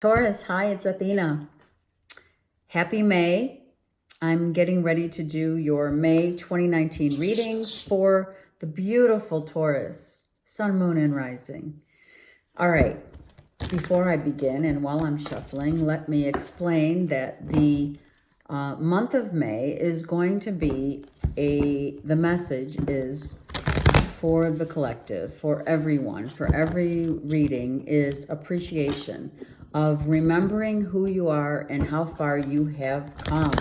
Taurus, hi, it's Athena. Happy May. I'm getting ready to do your May 2019 readings for the beautiful Taurus, Sun, Moon, and Rising. All right, before I begin and while I'm shuffling, let me explain that the month of May is going to be the message is for the collective, for everyone, for every reading is appreciation of remembering who you are and how far you have come.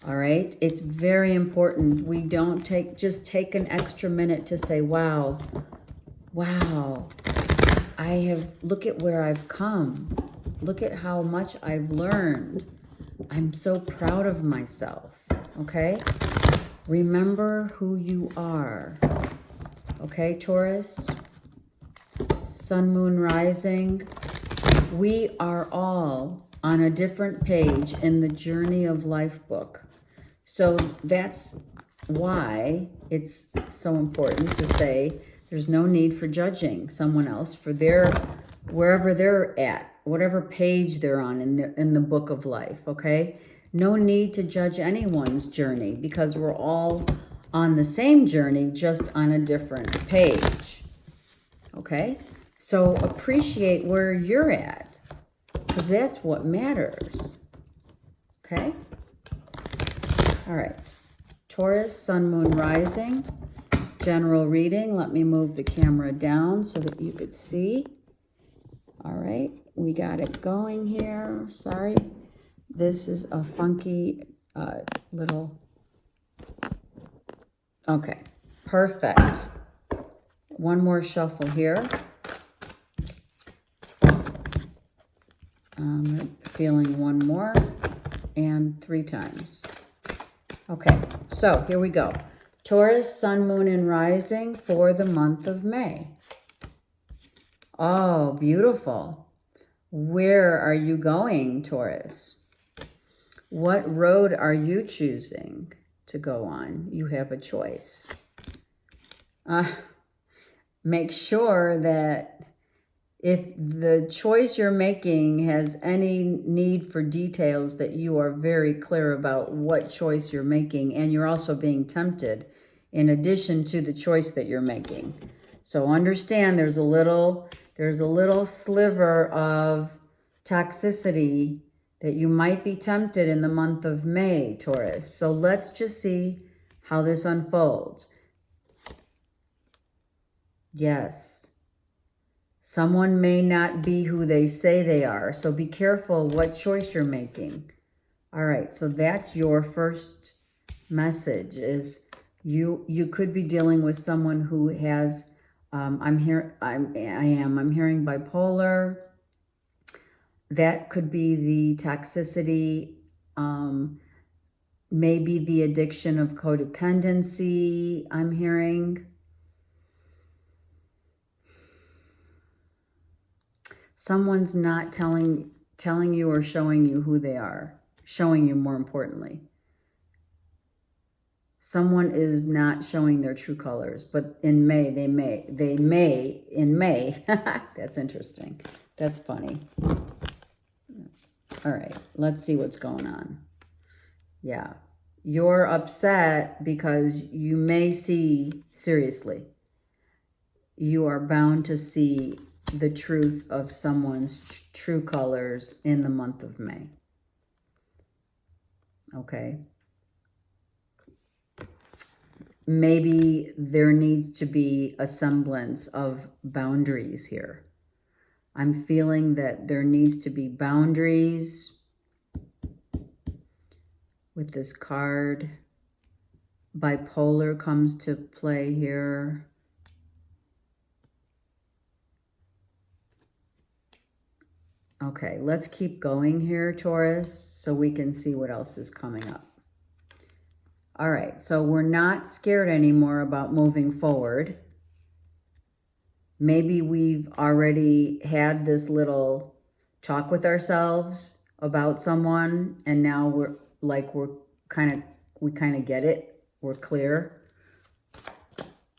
All right. It's very important. We don't just take an extra minute to say, wow, look at where I've come. Look at how much I've learned. I'm so proud of myself. Okay. Remember who you are. Okay, Taurus, Sun, Moon, Rising. We are all on a different page in the Journey of Life book. So that's why it's so important to say there's no need for judging someone else for wherever they're at, whatever page they're on in the book of life, okay? No need to judge anyone's journey because we're all on the same journey, just on a different page, okay? So appreciate where you're at, because that's what matters, okay? All right, Taurus, Sun, Moon, Rising, general reading. Let me move the camera down so that you could see. All right, we got it going here. Sorry, this is a funky little... Okay, perfect. One more shuffle here. I'm feeling one more and 3 times. Okay, so here we go. Taurus, Sun, Moon, and Rising for the month of May. Oh, beautiful. Where are you going, Taurus? What road are you choosing to go on? You have a choice. Make sure that if the choice you're making has any need for details, that you are very clear about what choice you're making, and you're also being tempted in addition to the choice that you're making. So understand there's a little sliver of toxicity that you might be tempted in the month of May, Taurus. So let's just see how this unfolds. Yes. Someone may not be who they say they are, so be careful what choice you're making. All right, so that's your first message is you could be dealing with someone who has I'm hearing bipolar. That could be the toxicity, maybe the addiction of codependency, I'm hearing. Someone's not telling you or showing you who they are, showing you more importantly. Someone is not showing their true colors, but in May, they may, in May. That's interesting. That's funny. All right, let's see what's going on. Yeah, you're upset because you may see, seriously, you are bound to see the truth of someone's true colors in the month of May. Okay. Maybe there needs to be a semblance of boundaries here. I'm feeling that there needs to be boundaries with this card. Bipolar comes to play here. Okay, let's keep going here, Taurus, so we can see what else is coming up. All right, so we're not scared anymore about moving forward. Maybe we've already had this little talk with ourselves about someone, and now we kind of get it. We're clear,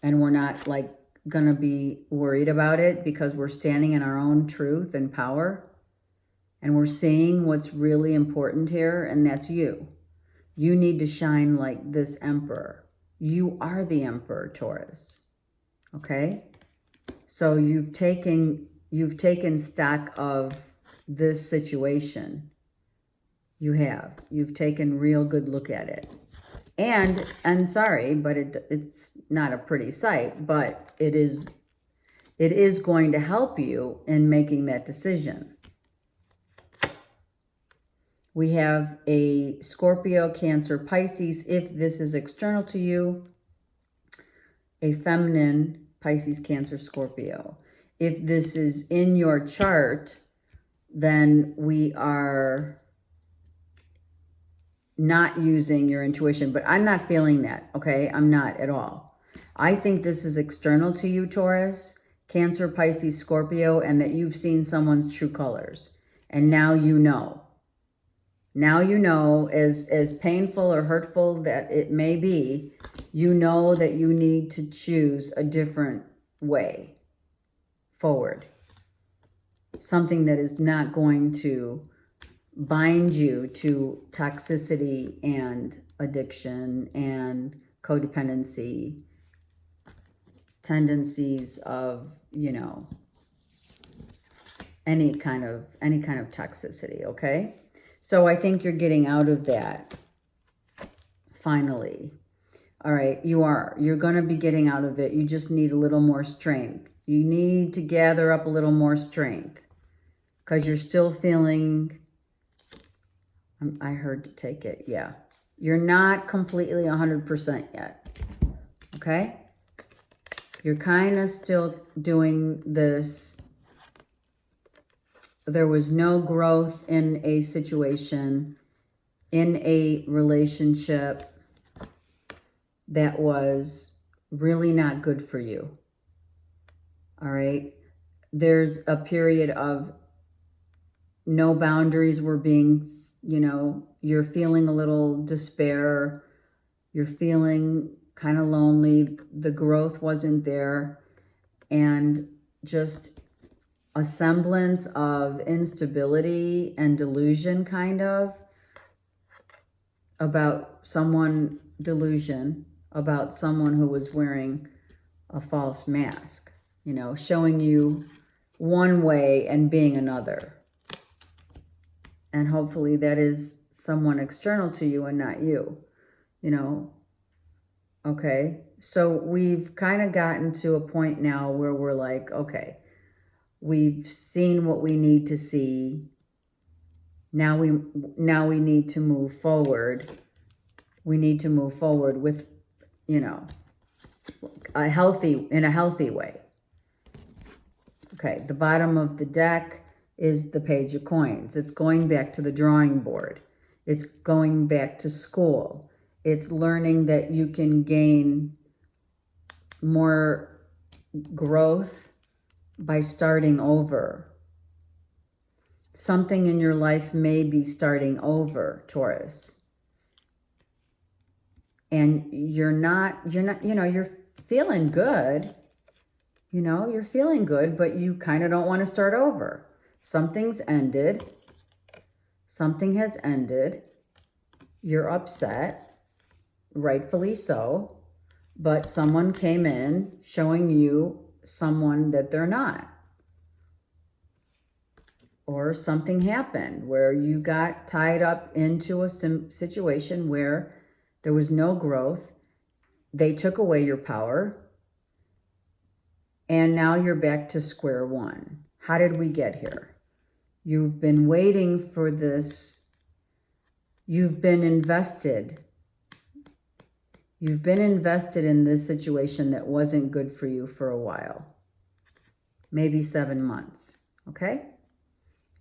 and we're not like gonna be worried about it because we're standing in our own truth and power. And we're seeing what's really important here, and that's you. You need to shine like this emperor. You are the emperor, Taurus. Okay? So you've taken stock of this situation. You have. You've taken real good look at it. And I'm sorry, but it's not a pretty sight, but it is going to help you in making that decision. We have a Scorpio, Cancer, Pisces, if this is external to you, a feminine, Pisces, Cancer, Scorpio. If this is in your chart, then we are not using your intuition, but I'm not feeling that, okay? I'm not at all. I think this is external to you, Taurus, Cancer, Pisces, Scorpio, and that you've seen someone's true colors. And now you know. Now you know, as painful or hurtful that it may be, you know that you need to choose a different way forward. Something that is not going to bind you to toxicity and addiction and codependency, tendencies of, you know, any kind of toxicity, okay? So I think you're getting out of that finally. All right, you are. You're going to be getting out of it. You just need a little more strength. You need to gather up a little more strength because you're still feeling, I heard to take it, yeah. You're not completely 100% yet, okay? You're kind of still doing this. There was no growth in a situation, in a relationship that was really not good for you. All right? There's a period of no boundaries were being, you know, you're feeling a little despair. You're feeling kind of lonely. The growth wasn't there. And just a semblance of instability and delusion, kind of, about someone who was wearing a false mask, you know, showing you one way and being another. And hopefully that is someone external to you and not you, you know. Okay, so we've kind of gotten to a point now where we're like, okay, we've seen what we need to see. Now we need to move forward. We need to move forward with, you know, in a healthy way. Okay, the bottom of the deck is the Page of Coins. It's going back to the drawing board. It's going back to school. It's learning that you can gain more growth by starting over. Something in your life may be starting over, Taurus. And you're not, you know, you're feeling good. You know, you're feeling good, but you kind of don't want to start over. Something's ended. Something has ended. You're upset, rightfully so, but someone came in showing you someone that they're not. Or something happened where you got tied up into a situation where there was no growth. They took away your power. And now you're back to square one. How did we get here? You've been waiting for this. You've been invested. You've been invested in this situation that wasn't good for you for a while. Maybe 7 months, okay?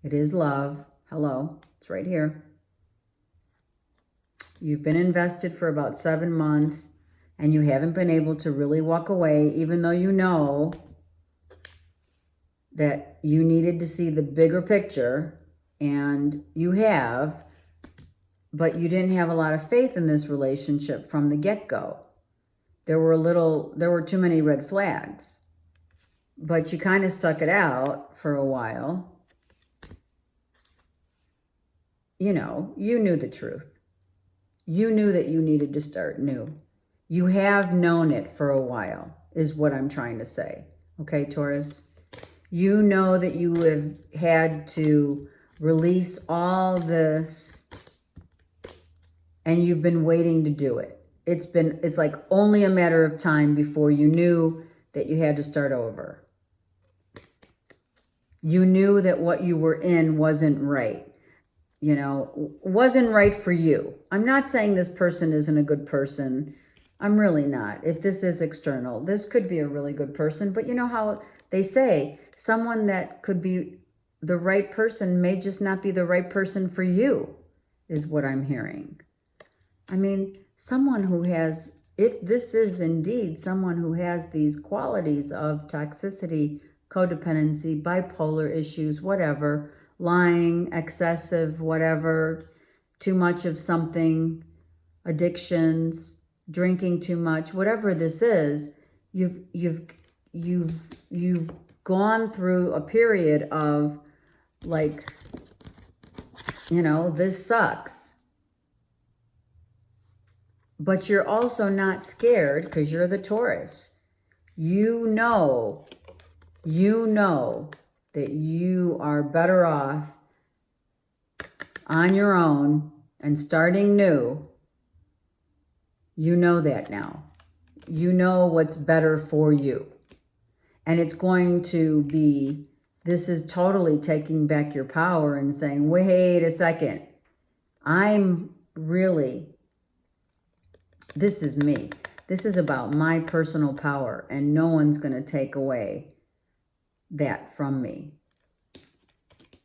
It is love. Hello, it's right here. You've been invested for about 7 months and you haven't been able to really walk away, even though you know that you needed to see the bigger picture, and you have, but you didn't have a lot of faith in this relationship from the get-go. There were too many red flags, but you kind of stuck it out for a while. you knew the truth. You knew that you needed to start new. You have known it for a while, is what I'm trying to say. Okay, Taurus? You know that you have had to release all this, and you've been waiting to do it. It's like only a matter of time before you knew that you had to start over. You knew that what you were in wasn't right. Wasn't right for you. I'm not saying this person isn't a good person. I'm really not. If this is external, this could be a really good person. But you know how they say someone that could be the right person may just not be the right person for you, is what I'm hearing. I mean, someone who has, if this is indeed someone who has these qualities of toxicity, codependency, bipolar issues, whatever, lying, excessive, whatever, too much of something, addictions, drinking too much, whatever this is, you've gone through a period of like, this sucks. But you're also not scared because you're the Taurus. You know that you are better off on your own and starting new. You know that now. You know what's better for you. And it's going to be, this is totally taking back your power and saying, wait a second. This is me. This is about my personal power, and no one's going to take away that from me.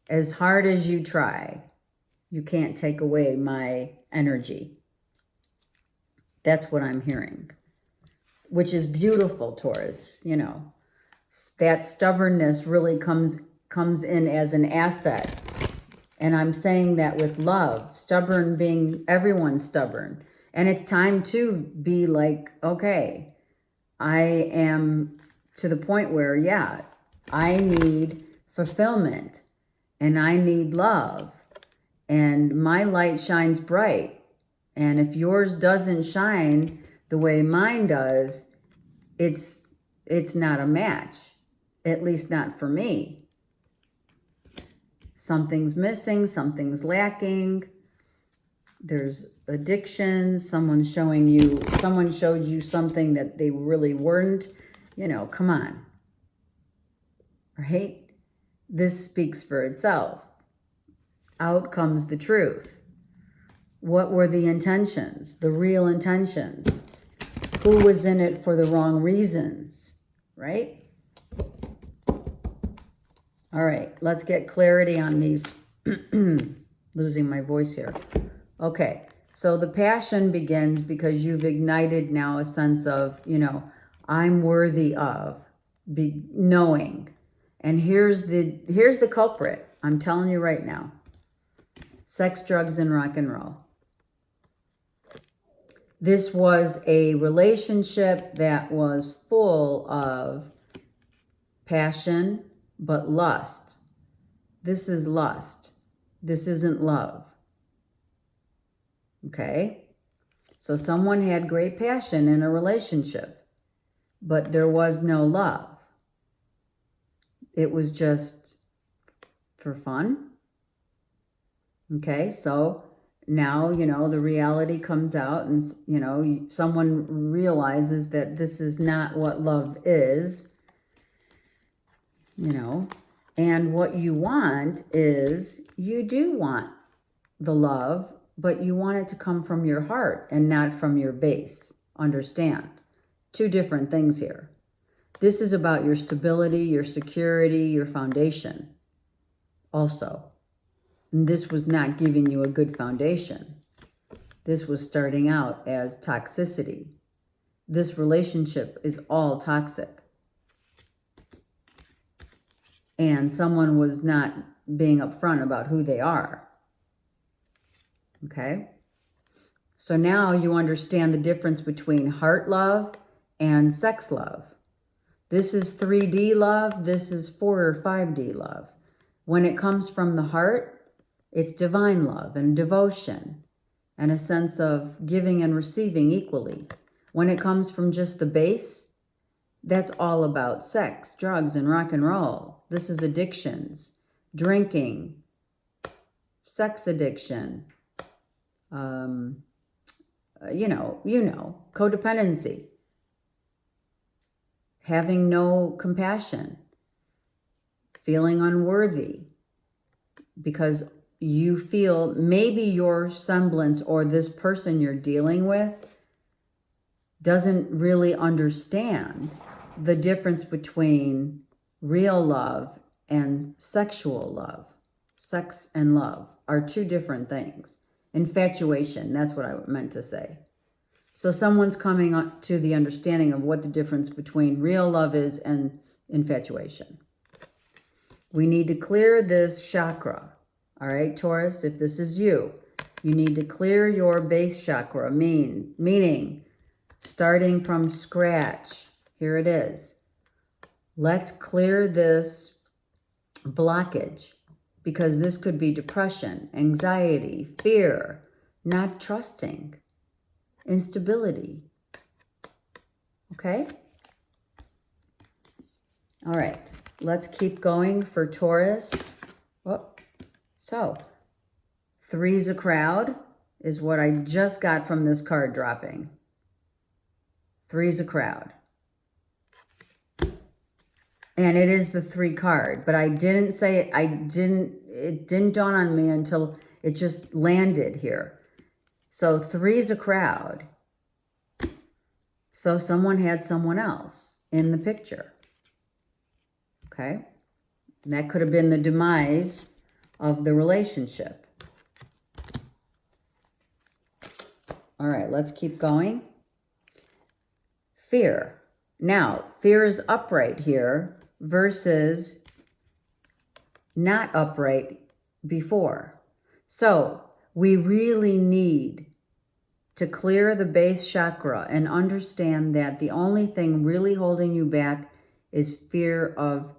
As hard as you try, you can't take away my energy. That's what I'm hearing, which is beautiful, Taurus. That stubbornness really comes in as an asset. And I'm saying that with love, stubborn being everyone's stubborn. And it's time to be like, okay, I am to the point where, yeah, I need fulfillment and I need love and my light shines bright. And if yours doesn't shine the way mine does, it's not a match, at least not for me. Something's missing, something's lacking. There's addictions, someone showed you something that they really weren't, come on. Right? This speaks for itself. Out comes the truth. What were the intentions? The real intentions? Who was in it for the wrong reasons? Right? All right, let's get clarity on these. Losing my voice here. Okay, so the passion begins because you've ignited now a sense of, I'm worthy of knowing. And here's the culprit. I'm telling you right now. Sex, drugs, and rock and roll. This was a relationship that was full of passion, but lust. This is lust. This isn't love. Okay? So someone had great passion in a relationship, but there was no love. It was just for fun. Okay, so now, the reality comes out and, someone realizes that this is not what love is, and what you want is, you do want the love, but you want it to come from your heart and not from your base. Understand? Two different things here. This is about your stability, your security, your foundation also. And this was not giving you a good foundation. This was starting out as toxicity. This relationship is all toxic. And someone was not being upfront about who they are. Okay? So now you understand the difference between heart love and sex love. This is 3D love. This is 4 or 5D love. When it comes from the heart, It's divine love and devotion and a sense of giving and receiving equally. When it comes from just the base, that's all about sex, drugs, and rock and roll. This is addictions, drinking, sex addiction, codependency, having no compassion, feeling unworthy because you feel maybe your semblance or this person you're dealing with doesn't really understand the difference between real love and sexual love. Sex and love are two different things. Infatuation, that's what I meant to say. So someone's coming to the understanding of what the difference between real love is and infatuation. We need to clear this chakra. All right, Taurus, if this is you, you need to clear your base chakra, meaning starting from scratch. Here it is. Let's clear this blockage because this could be depression, anxiety, fear, not trusting, instability. Okay? All right. Let's keep going for Taurus. Oh, so, three's a crowd is what I just got from this card dropping. Three's a crowd. And it is the 3 card, but I didn't say it. It didn't dawn on me until it just landed here. So 3's a crowd. So someone had someone else in the picture. Okay. And that could have been the demise of the relationship. All right, let's keep going. Fear. Now, fear is upright here versus not upright before. So we really need to clear the base chakra and understand that the only thing really holding you back is fear of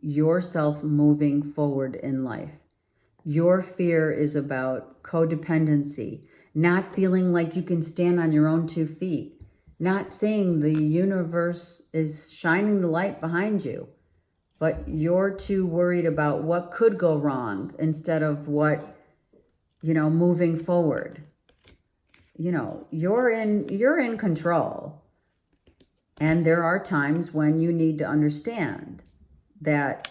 yourself moving forward in life. Your fear is about codependency, not feeling like you can stand on your own 2 feet, not seeing the universe is shining the light behind you, but you're too worried about what could go wrong instead of what, moving forward. You're in control. And there are times when you need to understand that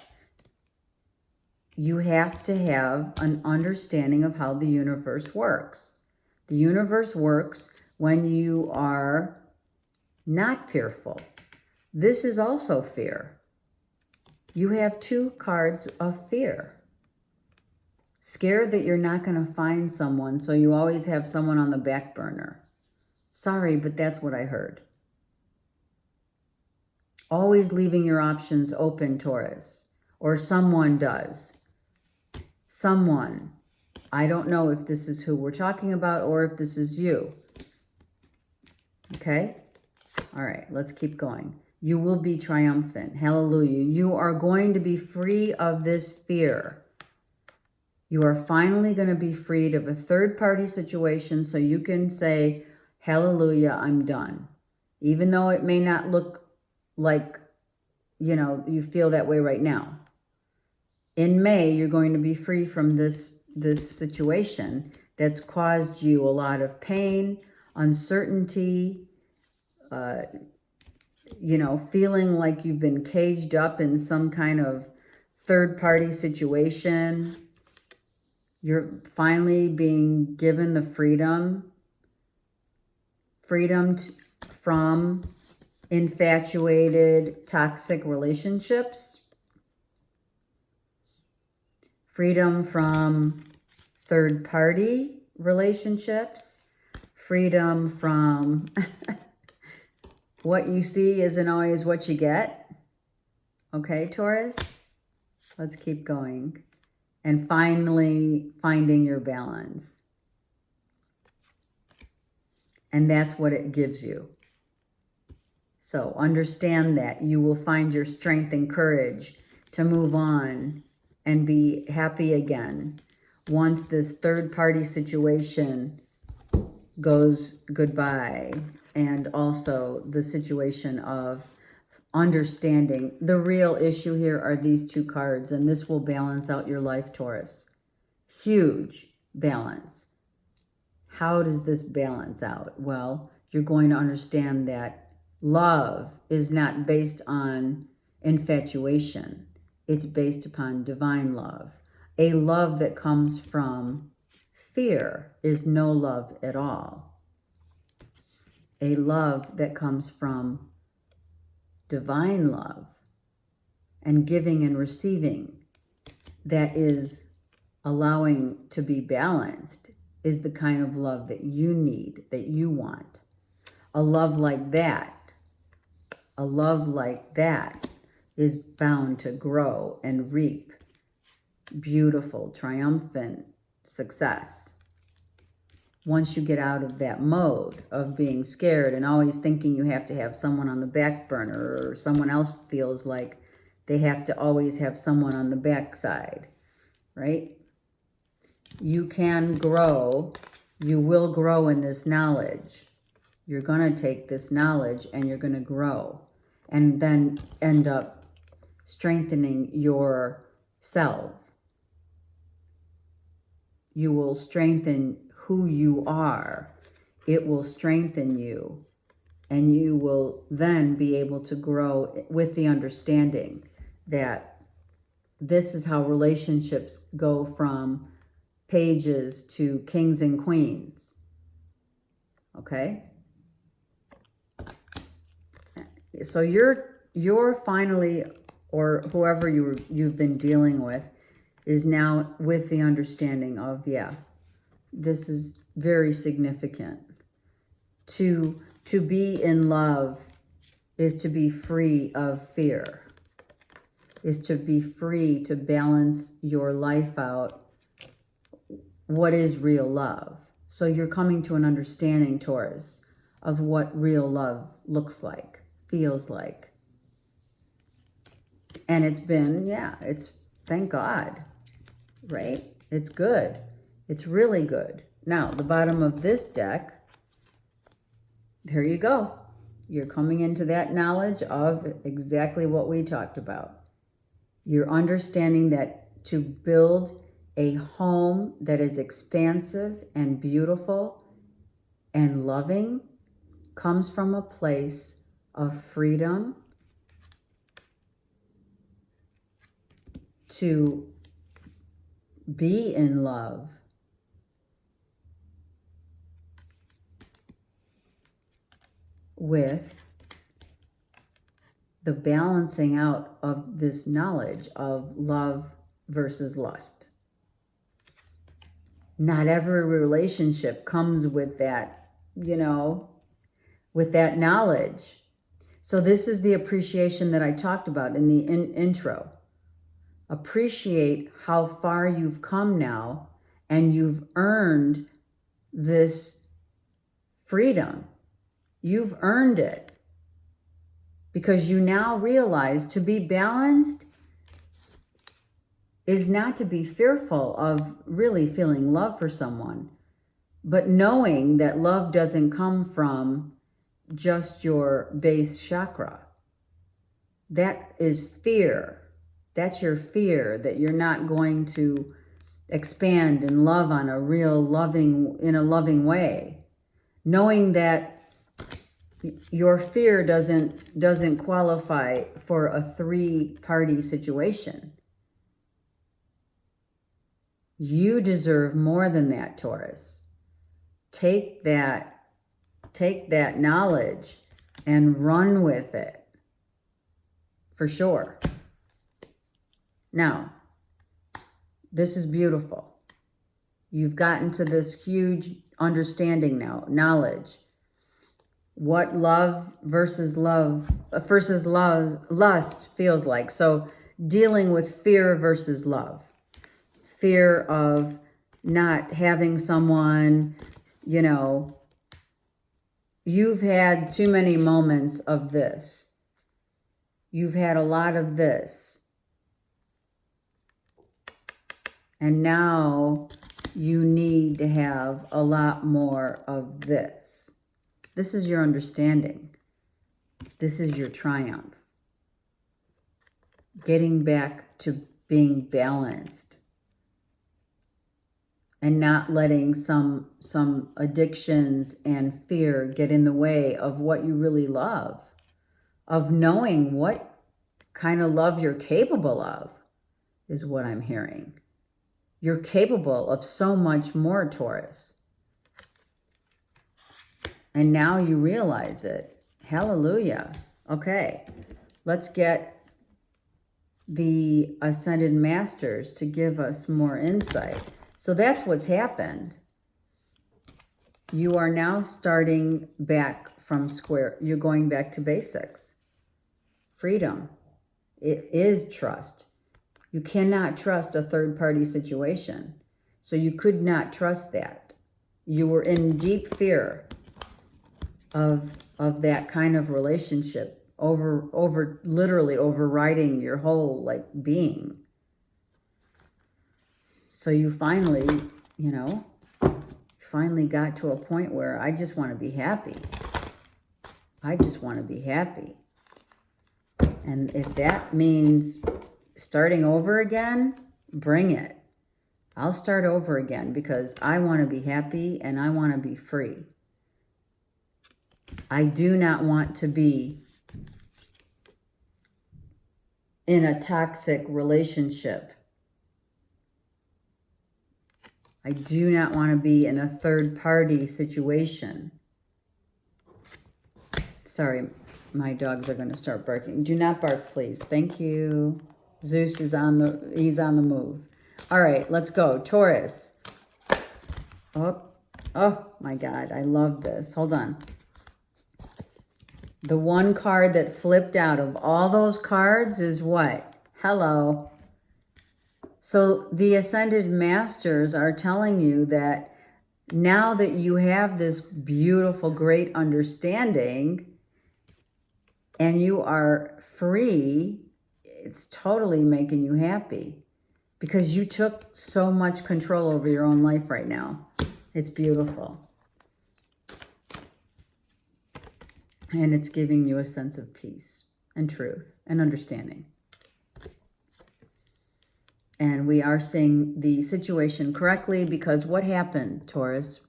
you have to have an understanding of how the universe works. The universe works when you are not fearful. This is also fear. You have 2 cards of fear. Scared that you're not going to find someone, so you always have someone on the back burner. Sorry, but that's what I heard. Always leaving your options open, Taurus. Or someone does. Someone. I don't know if this is who we're talking about or if this is you. Okay? All right, let's keep going. You will be triumphant. Hallelujah. You are going to be free of this fear. You are finally going to be freed of a third-party situation so you can say, hallelujah, I'm done. Even though it may not look like, you feel that way right now. In May, you're going to be free from this situation that's caused you a lot of pain, uncertainty, feeling like you've been caged up in some kind of third-party situation. You're finally being given the freedom from infatuated, toxic relationships. Freedom from third-party relationships. Freedom from what you see isn't always what you get. Okay, Taurus? Let's keep going. And finally, finding your balance. And that's what it gives you. So understand that you will find your strength and courage to move on and be happy again once this third-party situation goes goodbye, and also the situation of understanding. The real issue here are these two cards, and this will balance out your life, Taurus. Huge balance. How does this balance out? Well, you're going to understand that love is not based on infatuation. It's based upon divine love. A love that comes from fear is no love at all. A love that comes from divine love and giving and receiving, that is allowing to be balanced, is the kind of love that you need, that you want. A love like that is bound to grow and reap beautiful, triumphant success. Once you get out of that mode of being scared and always thinking you have to have someone on the back burner, or someone else feels like they have to always have someone on the backside, right? You can grow. You will grow in this knowledge. You're going to take this knowledge and you're going to grow, and then end up strengthening yourself. You will strengthen who you are. It will strengthen you, and you will then be able to grow with the understanding that this is how relationships go from pages to kings and queens. Okay? So you're finally, or whoever you've been dealing with, is now with the understanding of, yeah, this is very significant. To be in love is to be free of fear, is to be free to balance your life out. What is real love? So you're coming to an understanding, Taurus, of what real love looks like, feels like. And it's been, yeah, it's, thank God, right? It's good. It's really good. Now, the bottom of this deck, there you go. You're coming into that knowledge of exactly what we talked about. You're understanding that to build a home that is expansive and beautiful and loving comes from a place of freedom to be in love with the balancing out of this knowledge of love versus lust. Not every relationship comes with that, with that knowledge. So this is the appreciation that I talked about in the intro. Appreciate how far you've come now, and you've earned this freedom. You've earned it because you now realize to be balanced is not to be fearful of really feeling love for someone, but knowing that love doesn't come from just your base chakra. That is fear. That's your fear that you're not going to expand and love on a real in a loving way. Knowing that your fear doesn't qualify for a three-party situation. You deserve more than that, Taurus. Take that knowledge and run with it. For sure. Now, this is beautiful. You've gotten to this huge understanding now, knowledge. What love versus lust feels like. So dealing with fear versus love. Fear of not having someone, you've had too many moments of this. You've had a lot of this. And now you need to have a lot more of this. This is your understanding. This is your triumph. Getting back to being balanced. And not letting some addictions and fear get in the way of what you really love. Of knowing what kind of love you're capable of, is what I'm hearing. You're capable of so much more, Taurus. And now you realize it. Hallelujah. Okay, let's get the Ascended Masters to give us more insight. So that's what's happened. You are now starting back from square. You're going back to basics. Freedom. It is trust. You cannot trust a third-party situation. So you could not trust that. You were in deep fear of that kind of relationship, literally overriding your whole being. So you finally, finally got to a point where I just want to be happy. I just want to be happy. And if that means starting over again, bring it. I'll start over again because I want to be happy and I want to be free. I do not want to be in a toxic relationship. I do not want to be in a third-party situation. Sorry, my dogs are going to start barking. Do not bark, please. Thank you. Zeus is he's on the move. All right, let's go. Taurus. Oh my God, I love this. Hold on. The one card that flipped out of all those cards is what? Hello. So the Ascended Masters are telling you that now that you have this beautiful, great understanding and you are free, it's totally making you happy because you took so much control over your own life right now. It's beautiful. And it's giving you a sense of peace and truth and understanding. And we are seeing the situation correctly because what happened, Taurus?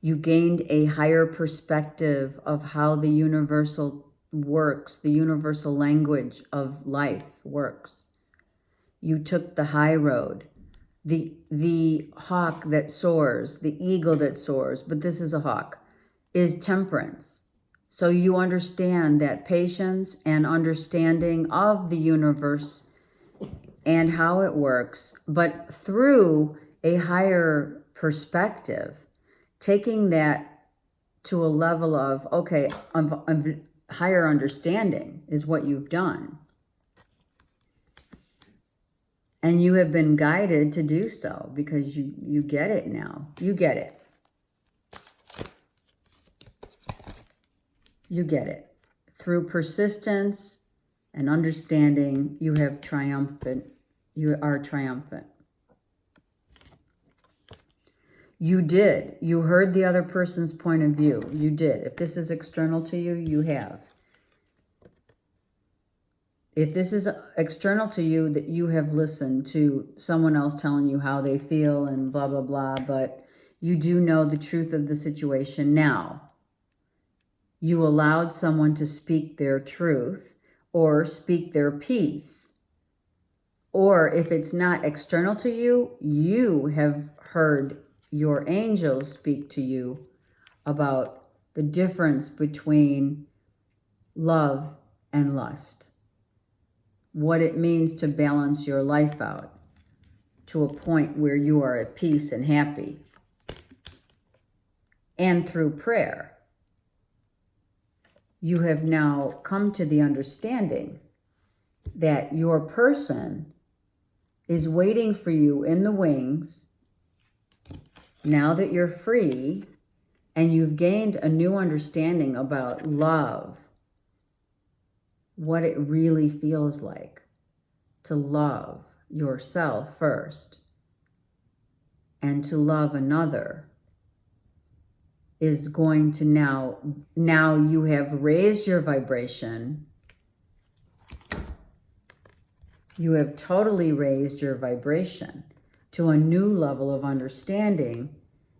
You gained a higher perspective of how the universal works, the universal language of life works. You took the high road, the hawk that soars, the eagle that soars, but this is a hawk, is temperance. So you understand that patience and understanding of the universe and how it works, but through a higher perspective, taking that to a level of, okay, higher understanding is what you've done. And you have been guided to do so because you get it now. You get it. You get it. Through persistence and understanding, you are triumphant. You did. You heard the other person's point of view. You did. If this is external to you, you have. If this is external to you, that you have listened to someone else telling you how they feel and blah, blah, blah, but you do know the truth of the situation now. You allowed someone to speak their truth or speak their piece. Or if it's not external to you, you have heard your angels speak to you about the difference between love and lust. What it means to balance your life out to a point where you are at peace and happy. And through prayer, you have now come to the understanding that your person is waiting for you in the wings now that you're free and you've gained a new understanding about love, what it really feels like to love. yourself first and to love another is going to now you have raised your vibration. You have totally raised your vibration to a new level of understanding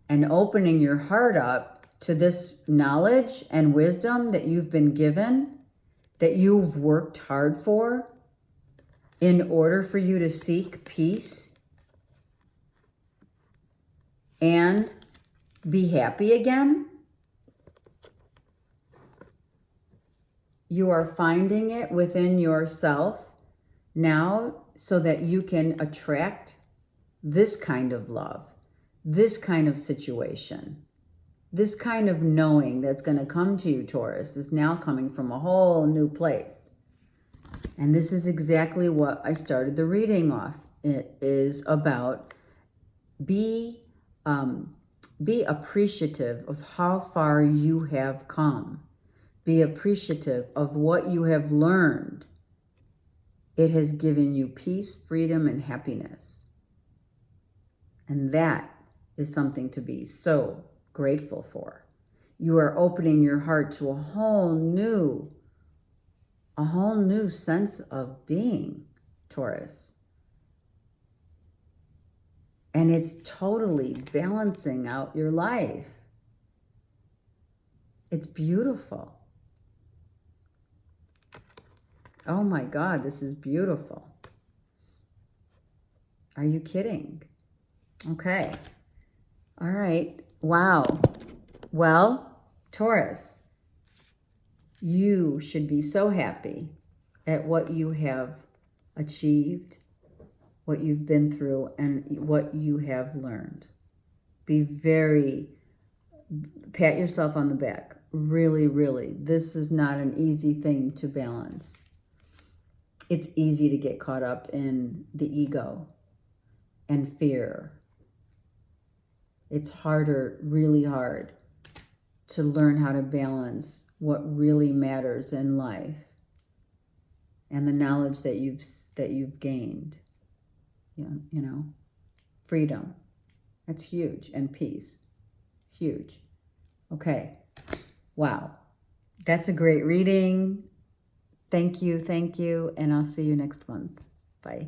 and opening your heart up to this knowledge and wisdom that you've been given, that you've worked hard for in order for you to seek peace and be happy again. You are finding it within yourself now so that you can attract this kind of love, this kind of situation, this kind of knowing that's going to come to you, Taurus, is now coming from a whole new place. And this is exactly what I started the reading off. It is about be appreciative of how far you have come. Be appreciative of what you have learned. It has given you peace, freedom, and happiness. And that is something to be so grateful for. You are opening your heart to a whole new sense of being, Taurus. And it's totally balancing out your life. It's beautiful. Oh my God, this is beautiful. Are you kidding? Okay. All right. Wow. Well, Taurus, you should be so happy at what you have achieved, what you've been through, and what you have learned. Pat yourself on the back. Really, really. This is not an easy thing to balance. It's easy to get caught up in the ego and fear. It's harder, really hard, to learn how to balance what really matters in life and the knowledge that you've gained. You know, freedom. That's huge. And peace. Huge. Okay. Wow. That's a great reading. Thank you. And I'll see you next month. Bye.